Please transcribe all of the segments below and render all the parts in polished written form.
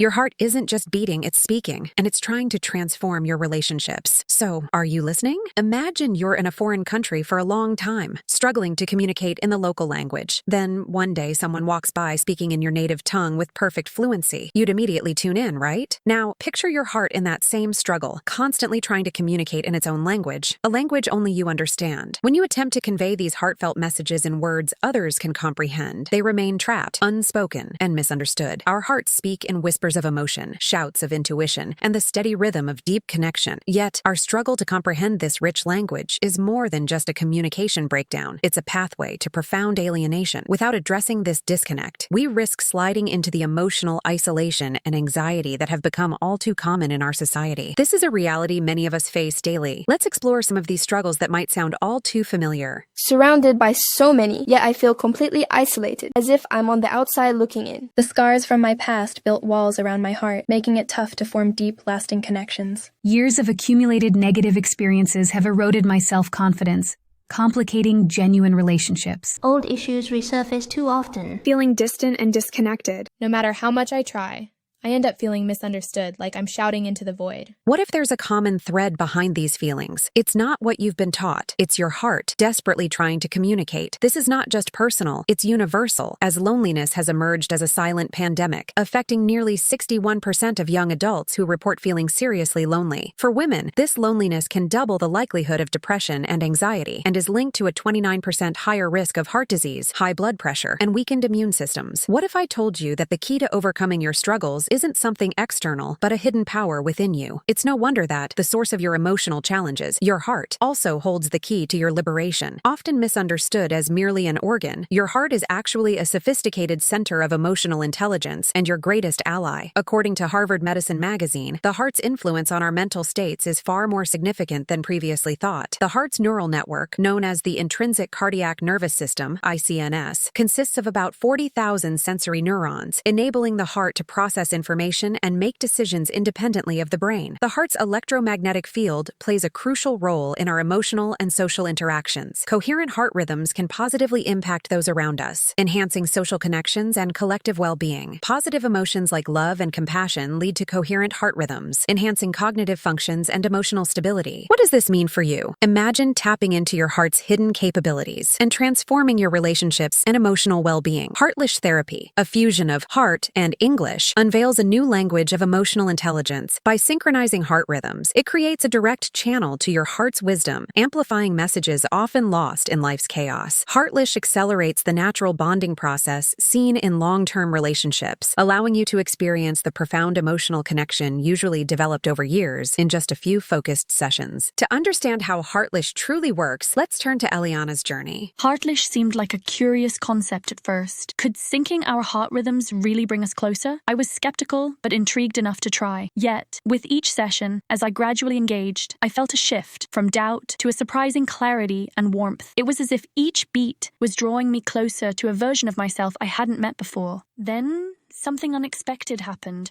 Your heart isn't just beating, it's speaking, and it's trying to transform your relationships. So, are you listening? Imagine you're in a foreign country for a long time, struggling to communicate in the local language. Then, one day, someone walks by speaking in your native tongue with perfect fluency. You'd immediately tune in, right? Now, picture your heart in that same struggle, constantly trying to communicate in its own language, a language only you understand. When you attempt to convey these heartfelt messages in words others can comprehend, they remain trapped, unspoken, and misunderstood. Our hearts speak in whispers of emotion, shouts of intuition, and the steady rhythm of deep connection. Yet, our struggle to comprehend this rich language is more than just a communication breakdown. It's a pathway to profound alienation. Without addressing this disconnect, we risk sliding into the emotional isolation and anxiety that have become all too common in our society. This is a reality many of us face daily. Let's explore some of these struggles that might sound all too familiar. Surrounded by so many, yet I feel completely isolated, as if I'm on the outside looking in. The scars from my past built walls around my heart, making it tough to form deep, lasting connections. Years of accumulated negative experiences have eroded my self-confidence, complicating genuine relationships. Old issues resurface too often. Feeling distant and disconnected. No matter how much I try, I end up feeling misunderstood, like I'm shouting into the void. What if there's a common thread behind these feelings? It's not what you've been taught. It's your heart desperately trying to communicate. This is not just personal, it's universal, as loneliness has emerged as a silent pandemic, affecting nearly 61% of young adults who report feeling seriously lonely. For women, this loneliness can double the likelihood of depression and anxiety, and is linked to a 29% higher risk of heart disease, high blood pressure, and weakened immune systems. What if I told you that the key to overcoming your struggles isn't something external, but a hidden power within you? It's no wonder that the source of your emotional challenges, your heart, also holds the key to your liberation. Often misunderstood as merely an organ, your heart is actually a sophisticated center of emotional intelligence and your greatest ally. According to Harvard Medicine magazine, the heart's influence on our mental states is far more significant than previously thought. The heart's neural network, known as the intrinsic cardiac nervous system, ICNS, consists of about 40,000 sensory neurons, enabling the heart to process information and make decisions independently of the brain. The heart's electromagnetic field plays a crucial role in our emotional and social interactions. Coherent heart rhythms can positively impact those around us, enhancing social connections and collective well-being. Positive emotions like love and compassion lead to coherent heart rhythms, enhancing cognitive functions and emotional stability. What does this mean for you? Imagine tapping into your heart's hidden capabilities and transforming your relationships and emotional well-being. Heartlish therapy, a fusion of heart and English, unveils a new language of emotional intelligence. By synchronizing heart rhythms, it creates a direct channel to your heart's wisdom, amplifying messages often lost in life's chaos. Heartlish accelerates the natural bonding process seen in long-term relationships, allowing you to experience the profound emotional connection usually developed over years in just a few focused sessions. To understand how Heartlish truly works, let's turn to Eliana's journey. Heartlish seemed like a curious concept at first. Could syncing our heart rhythms really bring us closer? I was skeptical, but intrigued enough to try. Yet, with each session, as I gradually engaged, I felt a shift from doubt to a surprising clarity and warmth. It was as if each beat was drawing me closer to a version of myself I hadn't met before. Then, something unexpected happened.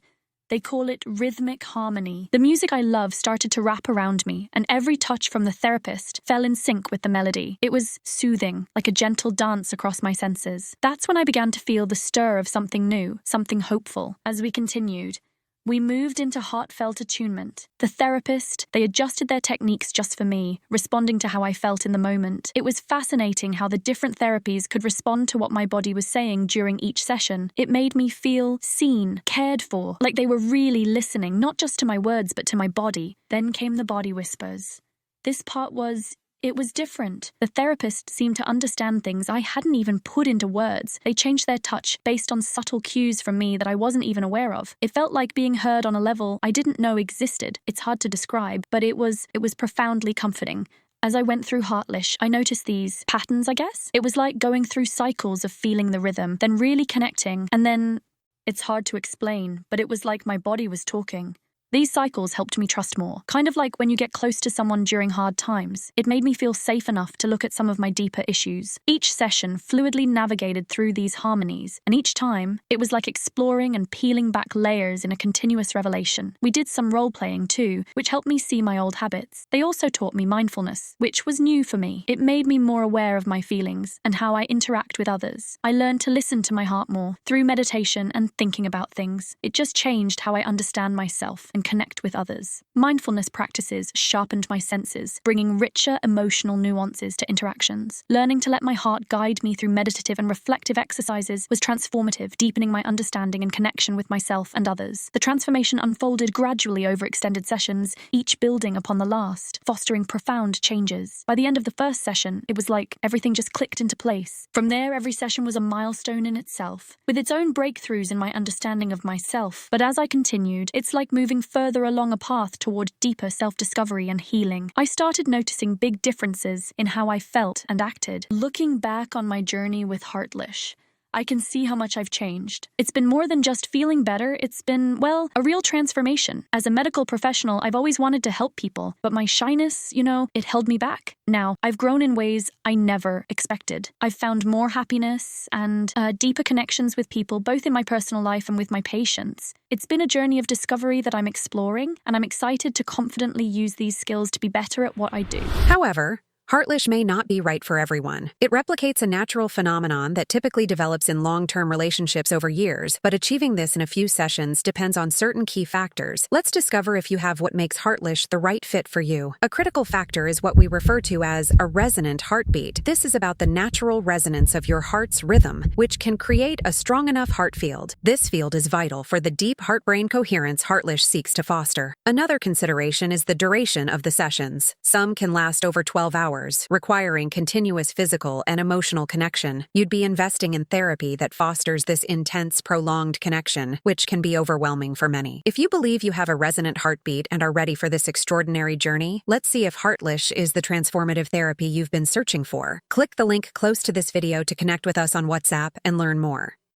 They call it rhythmic harmony. The music I love started to wrap around me, and every touch from the therapist fell in sync with the melody. It was soothing, like a gentle dance across my senses. That's when I began to feel the stir of something new, something hopeful. As we continued, we moved into heartfelt attunement. The therapist, they adjusted their techniques just for me, responding to how I felt in the moment. It was fascinating how the different therapies could respond to what my body was saying during each session. It made me feel seen, cared for, like they were really listening, not just to my words, but to my body. Then came the body whispers. This part It was different. The therapist seemed to understand things I hadn't even put into words. They changed their touch based on subtle cues from me that I wasn't even aware of. It felt like being heard on a level I didn't know existed. It's hard to describe, but it was profoundly comforting. As I went through Heartlish, I noticed these patterns, I guess. It was like going through cycles of feeling the rhythm, then really connecting, and then it's hard to explain, but it was like my body was talking. These cycles helped me trust more, kind of like when you get close to someone during hard times. It made me feel safe enough to look at some of my deeper issues. Each session fluidly navigated through these harmonies, and each time, it was like exploring and peeling back layers in a continuous revelation. We did some role-playing too, which helped me see my old habits. They also taught me mindfulness, which was new for me. It made me more aware of my feelings and how I interact with others. I learned to listen to my heart more through meditation and thinking about things. It just changed how I understand myself and connect with others. Mindfulness practices sharpened my senses, bringing richer emotional nuances to interactions. Learning to let my heart guide me through meditative and reflective exercises was transformative, deepening my understanding and connection with myself and others. The transformation unfolded gradually over extended sessions, each building upon the last, fostering profound changes. By the end of the first session, it was like everything just clicked into place. From there, every session was a milestone in itself, with its own breakthroughs in my understanding of myself. But as I continued, it's like moving further along a path toward deeper self-discovery and healing. I started noticing big differences in how I felt and acted. Looking back on my journey with Heartlish, I can see how much I've changed. It's been more than just feeling better, it's been, well, a real transformation. As a medical professional, I've always wanted to help people, but my shyness, it held me back. Now, I've grown in ways I never expected. I've found more happiness and deeper connections with people, both in my personal life and with my patients. It's been a journey of discovery that I'm exploring, and I'm excited to confidently use these skills to be better at what I do. However, Heartlish may not be right for everyone. It replicates a natural phenomenon that typically develops in long-term relationships over years, but achieving this in a few sessions depends on certain key factors. Let's discover if you have what makes Heartlish the right fit for you. A critical factor is what we refer to as a resonant heartbeat. This is about the natural resonance of your heart's rhythm, which can create a strong enough heart field. This field is vital for the deep heart-brain coherence Heartlish seeks to foster. Another consideration is the duration of the sessions. Some can last over 12 hours, requiring continuous physical and emotional connection. You'd be investing in therapy that fosters this intense, prolonged connection, which can be overwhelming for many. If you believe you have a resonant heartbeat and are ready for this extraordinary journey, let's see if Heartlish is the transformative therapy you've been searching for. Click the link close to this video to connect with us on WhatsApp and learn more.